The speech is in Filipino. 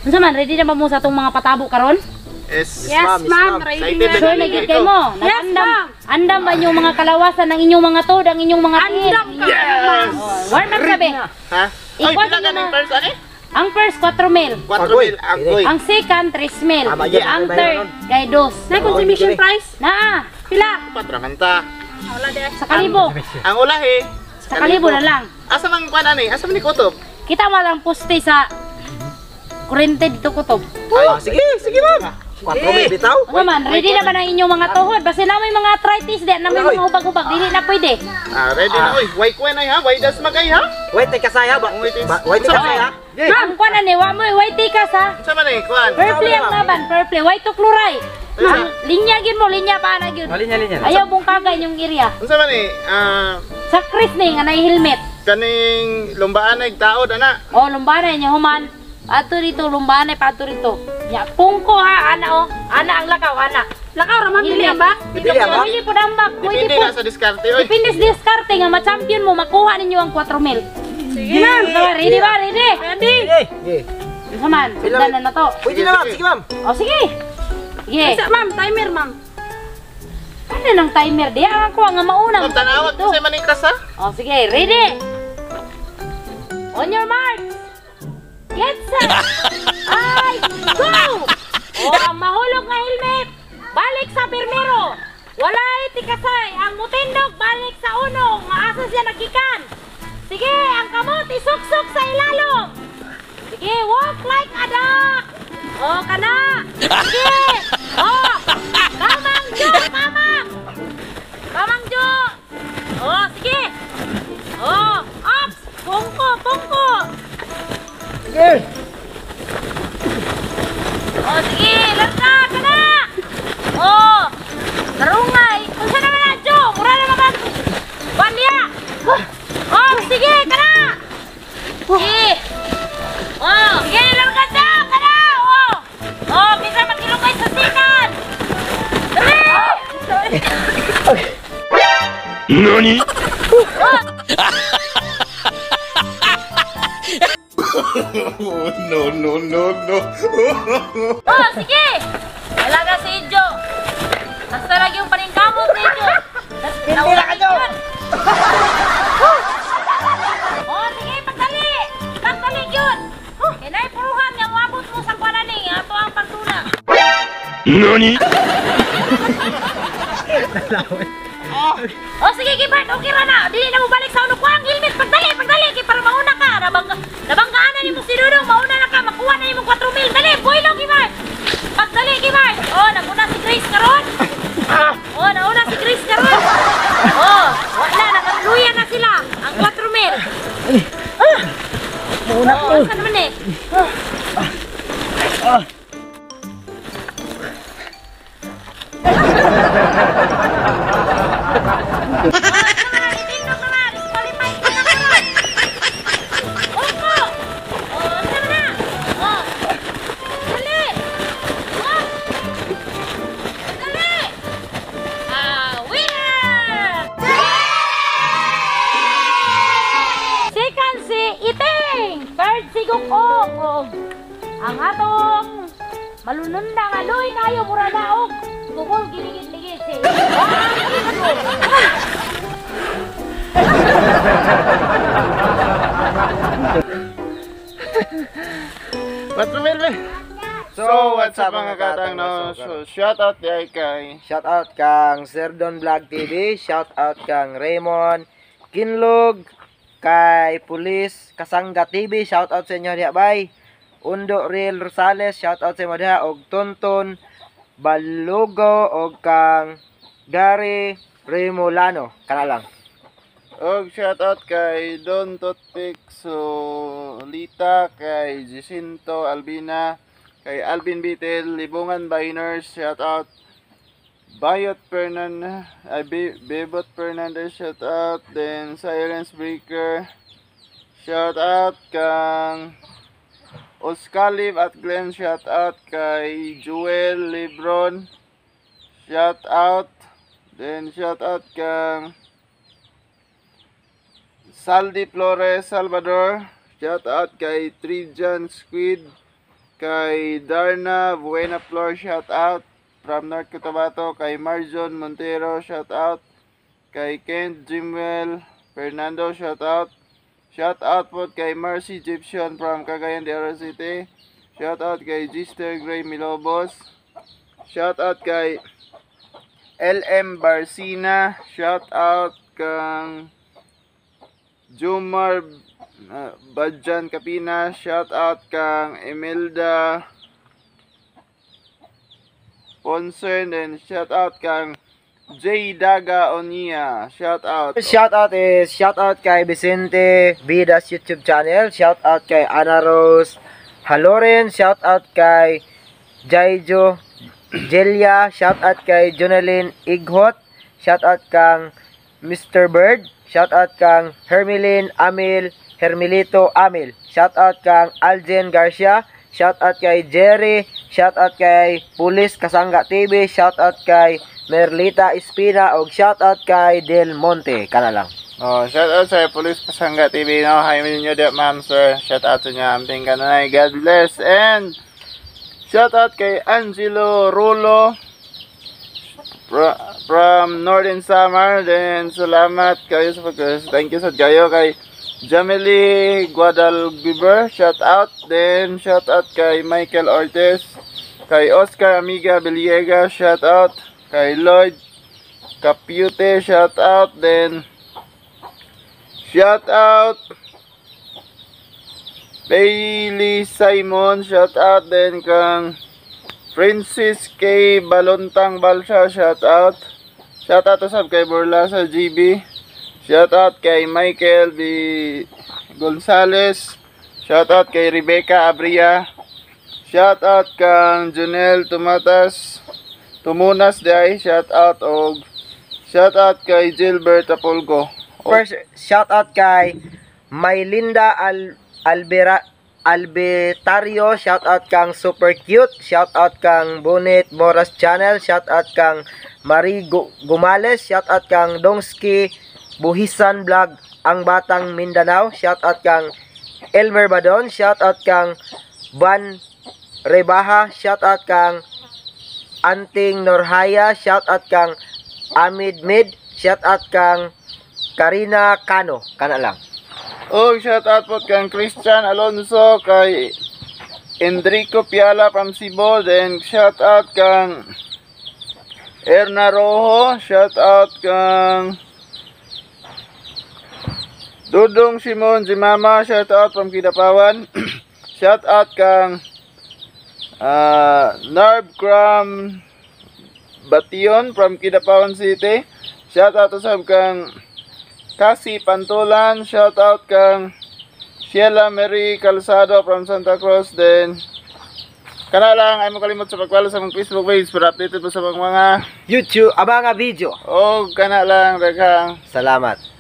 Unsa man ready na ba mo sa atong mga patabo karon? Yes, Yes, ma'am. Ready na. Sure na gid kay mo. Yes, ma'am. Andam ba yung mga kalawasan ng inyong mga tod, ang inyong mga tiil? Andam ka. Yes! Warm up sabi. Ha? Ay, Ikaw pila din ka ng naman. first ano eh? Ang first 4 mil. 4 mil, agoy. Ang second 3 mil. Tama yan, Ang ano ba third yun? kay 2. Na consumption price? Na, Pila? Patramanta. Wala de. sa kalibo. Ang ulahi. Sa kalibo na lang. Asa man kuan ani? Asa man ni kutob? Kita mo lang poste sa kurente dito kutob. Ah, sige, sige ma'am. 4 mil bitaw. Ano man, ready na ba ng inyong mga tuhod? Basta na may mga arthritis din, na may mga hubag-hubag, dili na pwede. Ah, ready na oy. Why kuan ay ha? Why das magay ha? Wait, teka saya ba? Wait, teka saya. Ang kuan ni, wa mo white tikas ha. Sa man eh kuan? Purple ang laban, purple, white to chloride. Ang linya gid mo, linya pa na gyud. Linya. Ayaw mong kagay yung area. Unsa man eh? Sa Chris ni nga nay helmet. Kaning lumbaan ay taod ana. Oh, lumbanay niya human. Ato dito lumbanay pa ato dito. Ya, pungko ha, ana oh. Ana ang lakaw, ana. Lakaw raman pili ang bak. Pili ang bak? Pili po dambak, pwede Depende po. na sa diskarte oy. Depende sa diskarte nga ma-champion mo, makuha ninyo ang 4 mil. Sige, ma'am. Ready ba? Ready? Ready? Sige. Isa man, sundan na to. Pwede na ma'am, sige ma'am. O sige. Sige. Isa, ma'am. Timer, ma'am. Ano ng timer di? Ang ako nga maunang. Ma'am, tanawag Ito. sa manikas ha? O sige, ready? On your mark. Get set. Ay, go! O, ang mahulog nga helmet. Balik sa permero. Wala itikasay. Ang mutindog, balik sa uno. Maasa siya nagikan. Sige, ang kamot, isuksok sa ilalom. Sige, walk like a duck. O, kana. Sige. O, kamang Jo, kamang. Kamang Jo. O, sige. O, ups. Pungko, pungko. Sige. O, sige, larga, kana. O, narungay. Kung saan naman na, Jo? Mura na naman. Bandiya. O, sige, kana. Sige. O, sige, larga, Jo, kana. O, bisa magilungay sa sinan. Dali. NANI?! No. Oh, sige! Talaga si Jo. Basta lagi yung paningkamot ni Jo. Hindi na ka, Jo. Oh, sige, pagdali! Pagdali yun! Kinay puruhan nga mabot mo sa kwananing. Ato ang pagtuna. NANI?! Oh, sige, Kibart. Okay ra na. Dili na mo balik sa uno ko ang helmet. Pagdali! Kay para mauna ka. Nabanggaan na ni mo si Dudong. Mauna na ka. Makuha na ni mo 4 mil. Dali, buhilo, Kibart. Pagdali, Kibart. Oh, naguna si Grace karon. Oh, nauna si Grace karon. Oh, wala. Nagluya na sila. Ang 4 mil. Mauna ko. Saan naman eh? Itindog naman. Disqualified ka na karon. Opo. Oh, saan na? Oh. Dali. Oh. Dali. Winner! Second si Iting. Third si Gukong. Oh. Ang atong malununda nga loy kayo mura daog. Tungkol giligid-ligid si. Patrumil eh. So, what's up mga katang no? So, shout out di kay Shout out kang Sir Don Vlog TV, shout out kang Raymond Kinlog, kay Pulis Kasangga TV, shout out sa inyo diha bay. Undo Real Rosales, shout out sa inyo diha, og Tonton Balugo, og kang Gary Remolano, kana lang. og shout out kay Don Totpic, so Lita, kay Jacinto Albina, kay Alvin Bitel, Libungan Biners, shout out Bayot Fernandez, Bebot Fernandez, shout out, then Silence Breaker, shout out kang Oscalib at Glenn, shout out kay Joel Lebron, shout out, then shout out kang Saldi Flores Salvador, shout out kay Trijan Squid, Kay Darna Buena Flor, shout out. From North Cotabato. Kay Marjon Montero, shout out. Kay Kent Jimwell Fernando, shout out. Shout out po kay Marcy Egyptian from Cagayan de Oro City. Shout out kay Gister Gray Milobos. Shout out kay LM Barcina. Shout out kang Jumar Badjan Kapina. Shout out kang Imelda Ponsen. And shout out kang J Daga Onia. Shout out. Shout out kay Vicente Vidas YouTube channel. Shout out kay Ana Rose Haloren. Shout out kay Jaijo Jelia. Shout out kay Jonalyn Ighot. Shout out kang Mr. Bird. Shout out kang Hermelito Amil. Shout out kang Aljen Garcia. Shout out kay Jerry. Shout out kay Pulis Kasangga TV. Shout out kay Merlita Espina. Og shout out kay Del Monte. Kana lang. Oh, shout out sa Police Pasangga TV. No, hi minyo de ma'am sir. Shout out sa inyo. Amping kanay. God bless. And shout out kay Angelo Rolo from Northern Samar. Then salamat kayo sa pag thank you sa kayo kay Jamily Guadalguber. Shout out. Then shout out kay Michael Ortiz. Kay Oscar Amiga Villegas. Shout out. Kay Lloyd Capute. Shout out. Then shout out Bailey Simon. Shout out. Then kang Francis K. Balontang Balsa. Shout out. Shout out to sab kay Borlasa GB. Shout out kay Michael B. Gonzales. Shout out kay Rebecca Abria. Shout out kang Junel Tumunas day. Shout out og shout out kay Gilbert Apolgo. First, shout out kay Mylinda Albetario. Shout out kang Super Cute. Shout out kang Bonnet Moras Channel. Shout out kang Marie Gumales. Shout out kang Dongski Buhisan Vlog Ang Batang Mindanao. Shout out kang Elmer Badon. Shout out kang Van Rebaha. Shout out kang Anting Norhaya. Shout out kang Amid Mid. Shout out kang Karina Cano. Kana lang. Oh, shout out po kang Christian Alonso, kay Enrico Piala from Cebu. Then shout out kang Erna Rojo. Shout out kang Dudong Simon Jimama. Shout out from Kidapawan. Shout out kang Narbgram Bation from Kidapawan City. Shout out to sab kang Kasi Pantulan. Shout out kang Sheila Mary Calzado from Santa Cruz. Then kana lang ay mo kalimot sa pag-follow sa mga Facebook page para updated po sa mga YouTube abanga video. o kana lang daghang Salamat.